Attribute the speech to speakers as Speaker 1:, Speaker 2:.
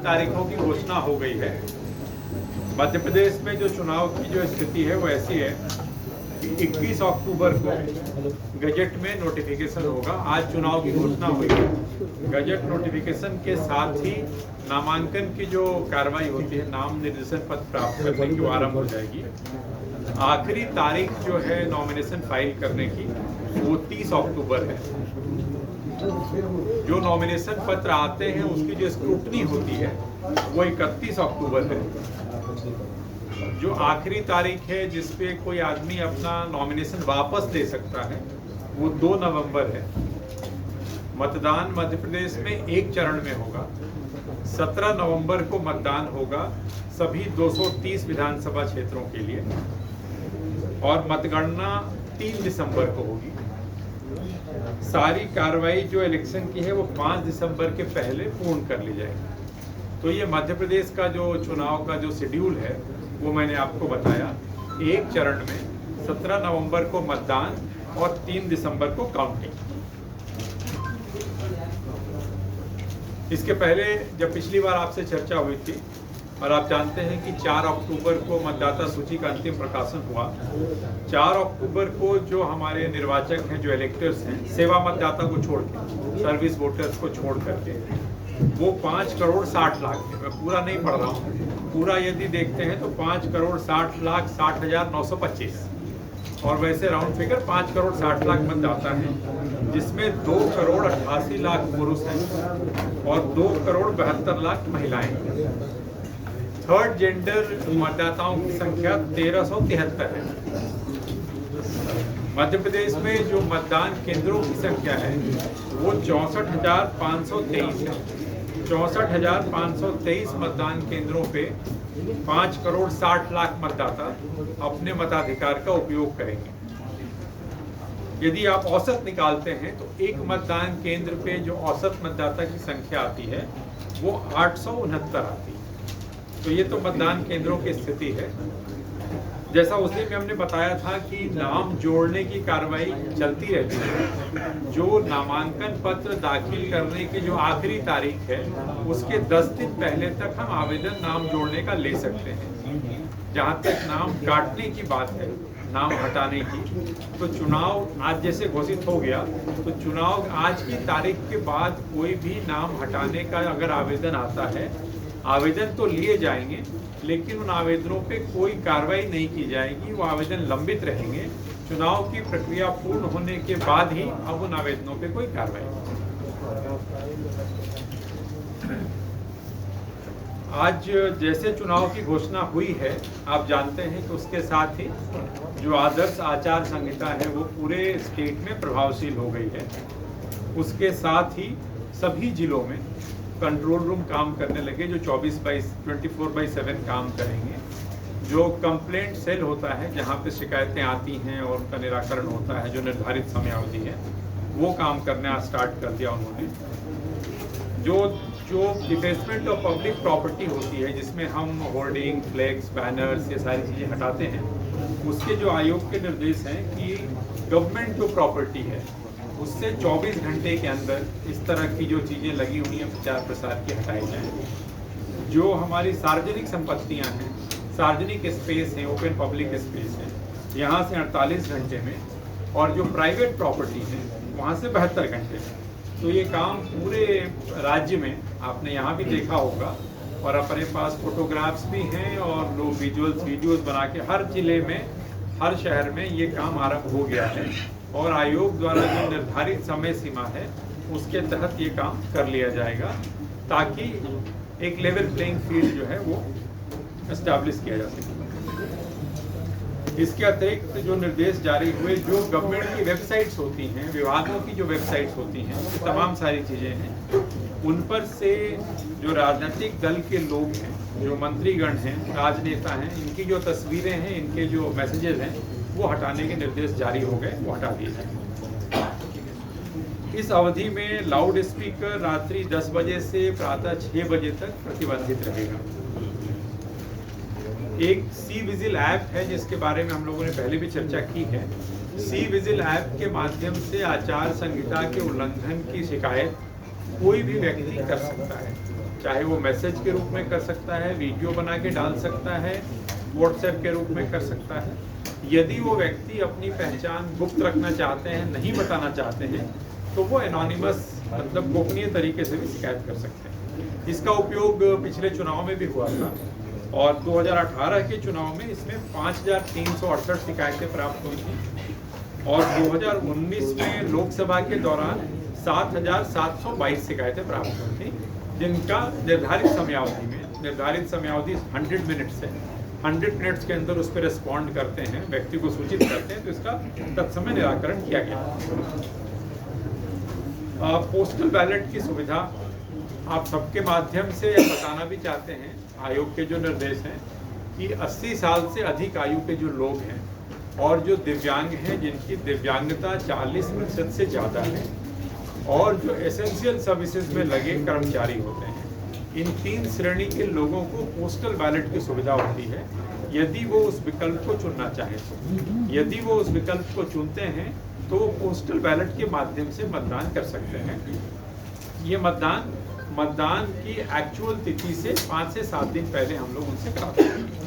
Speaker 1: तारीखों की घोषणा हो गई है। मध्य प्रदेश में जो चुनाव की जो स्थिति है वो ऐसी है कि 21 अक्टूबर को गजट में नोटिफिकेशन होगा। आज चुनाव की घोषणा हुई है। गजट नोटिफिकेशन के साथ ही नामांकन की जो कार्रवाई होती है, नाम निर्देशन पत्र प्राप्त करने की, वो आरंभ हो जाएगी। आखिरी तारीख जो है नॉमिनेशन फाइल करने की वो 30 अक्टूबर है। जो नॉमिनेशन पत्र आते हैं उसकी जो स्क्रूटनी होती है वो 31 अक्टूबर है। जो आखिरी तारीख है जिस पे कोई आदमी अपना नॉमिनेशन वापस ले सकता है वो 2 नवंबर है। मतदान मध्य प्रदेश में एक चरण में होगा। 17 नवंबर को मतदान होगा सभी 230 विधानसभा क्षेत्रों के लिए और मतगणना 3 दिसंबर को होगी। सारी कार्रवाई जो इलेक्शन की है वो 5 दिसंबर के पहले पूर्ण कर ली जाएगी। तो ये मध्य प्रदेश का जो चुनाव का जो शेड्यूल है वो मैंने आपको बताया। एक चरण में 17 नवंबर को मतदान और 3 दिसंबर को काउंटिंग। इसके पहले जब पिछली बार आपसे चर्चा हुई थी और आप जानते हैं कि 4 अक्टूबर को मतदाता सूची का अंतिम प्रकाशन हुआ। 4 अक्टूबर को जो हमारे निर्वाचक हैं, जो इलेक्टर्स हैं, सेवा मतदाता को छोड़ के, सर्विस वोटर्स को छोड़ करके, वो 5 करोड़ 60 लाख है। मैं पूरा नहीं पढ़ रहा हूँ, पूरा यदि देखते हैं तो 5 करोड़ 60 लाख 60,925 और वैसे राउंड फिगर 5 करोड़ 60 लाख मतदाता हैं, जिसमें 2 करोड़ 88 लाख पुरुष हैं और 2 करोड़ 72 लाख महिलाएं हैं। थर्ड जेंडर मतदाताओं की संख्या 1373 है। मध्य प्रदेश में जो मतदान केंद्रों की संख्या है वो 64,523 है। 64,523 मतदान केंद्रों पे 5 करोड़ 60 लाख मतदाता अपने मताधिकार का उपयोग करेंगे। यदि आप औसत निकालते हैं तो एक मतदान केंद्र पे जो औसत मतदाता की संख्या आती है वो 869 आती है। तो ये तो मतदान केंद्रों की स्थिति है। जैसा उस दिन में हमने बताया था कि नाम जोड़ने की कार्रवाई चलती रहती है। जो नामांकन पत्र दाखिल करने की जो आखिरी तारीख है उसके 10 दिन पहले तक हम आवेदन नाम जोड़ने का ले सकते हैं। जहाँ तक नाम काटने की बात है, नाम हटाने की, तो चुनाव आज जैसे घोषित हो गया तो चुनाव आज की तारीख के बाद कोई भी नाम हटाने का अगर आवेदन आता है, आवेदन तो लिए जाएंगे लेकिन उन आवेदनों पे कोई कार्रवाई नहीं की जाएगी। वो आवेदन लंबित रहेंगे। चुनाव की प्रक्रिया पूर्ण होने के बाद ही अब उन आवेदनों पे कोई कार्रवाई। आज जैसे चुनाव की घोषणा हुई है, आप जानते हैं कि उसके साथ ही जो आदर्श आचार संहिता है वो पूरे स्टेट में प्रभावशील हो गई है। उसके साथ ही सभी जिलों में कंट्रोल रूम काम करने लगे जो 24/7 काम करेंगे। जो कंप्लेंट सेल होता है जहां पे शिकायतें आती हैं और उनका निराकरण होता है, जो निर्धारित समयावधि है, वो काम करना स्टार्ट कर दिया उन्होंने। जो डिफेसमेंट ऑफ पब्लिक प्रॉपर्टी होती है जिसमें हम होर्डिंग, फ्लैग्स, बैनर्स, ये सारी चीज़ें हटाते हैं, उसके जो आयोग के निर्देश हैं कि गवर्नमेंट जो प्रॉपर्टी है उससे 24 घंटे के अंदर इस तरह की जो चीज़ें लगी हुई हैं प्रचार प्रसार की हटाई जाए। जो हमारी सार्वजनिक संपत्तियां हैं, सार्वजनिक स्पेस है, ओपन पब्लिक स्पेस है, यहाँ से 48 घंटे में, और जो प्राइवेट प्रॉपर्टी है वहाँ से 72 घंटे में। तो ये काम पूरे राज्य में आपने यहाँ भी देखा होगा और अपने पास फोटोग्राफ्स भी हैं और लोग वीडियोज़ बना के हर जिले में, हर शहर में ये काम आरंभ हो गया है और आयोग द्वारा जो निर्धारित समय सीमा है उसके तहत ये काम कर लिया जाएगा ताकि एक लेवल प्लेइंग फील्ड जो है वो एस्टैब्लिश किया जा सके। इसके अतिरिक्त जो निर्देश जारी हुए, जो गवर्नमेंट की वेबसाइट्स होती हैं, विभागों की जो वेबसाइट्स होती हैं, ये तमाम सारी चीज़ें हैं, उन पर से जो राजनीतिक दल के लोग हैं, जो मंत्रीगण हैं, राजनेता हैं, इनकी जो तस्वीरें हैं, इनके जो मैसेजेस हैं, वो हटाने के निर्देश जारी हो गए, वो हटा दिए जाएंगे। इस अवधि में लाउड स्पीकर रात्रि 10 बजे से प्रातः 6 बजे तक प्रतिबंधित रहेगा। एक सी विजिल ऐप है जिसके बारे में हम लोगों ने पहले भी चर्चा की है। सी विजिल ऐप के माध्यम से आचार संहिता के उल्लंघन की शिकायत कोई भी व्यक्ति कर सकता है। चाहे वो मैसेज के रूप में कर सकता है, वीडियो बना के डाल सकता है, व्हाट्सएप के रूप में कर सकता है। यदि वो व्यक्ति अपनी पहचान गुप्त रखना चाहते हैं, नहीं बताना चाहते हैं, तो वो एनोनिमस मतलब गोपनीय तरीके से भी शिकायत कर सकते हैं। इसका उपयोग पिछले चुनाव में भी हुआ था और 2018 के चुनाव में इसमें 5368 शिकायतें प्राप्त हुई थी और 2019 में लोकसभा के दौरान 7722 शिकायतें प्राप्त हुई थी, जिनका निर्धारित समयावधि 100 मिनट्स है। 100 मिनट्स के अंदर उस पर रिस्पॉन्ड करते हैं, व्यक्ति को सूचित करते हैं, तो इसका तत्समय निराकरण किया गया। पोस्टल बैलेट की सुविधा आप सबके माध्यम से बताना भी चाहते हैं। आयोग के जो निर्देश हैं कि 80 साल से अधिक आयु के जो लोग हैं और जो दिव्यांग हैं, जिनकी दिव्यांगता 40% से ज़्यादा है, और जो एसेंशियल सर्विसेज में लगे कर्मचारी होते हैं, इन 3 श्रेणी के लोगों को पोस्टल बैलेट की सुविधा होती है यदि वो उस विकल्प को चुनना चाहें तो। यदि वो उस विकल्प को चुनते हैं तो वो पोस्टल बैलेट के माध्यम से मतदान कर सकते हैं। ये मतदान की एक्चुअल तिथि से 5 से 7 दिन पहले हम लोग उनसे कराते हैं।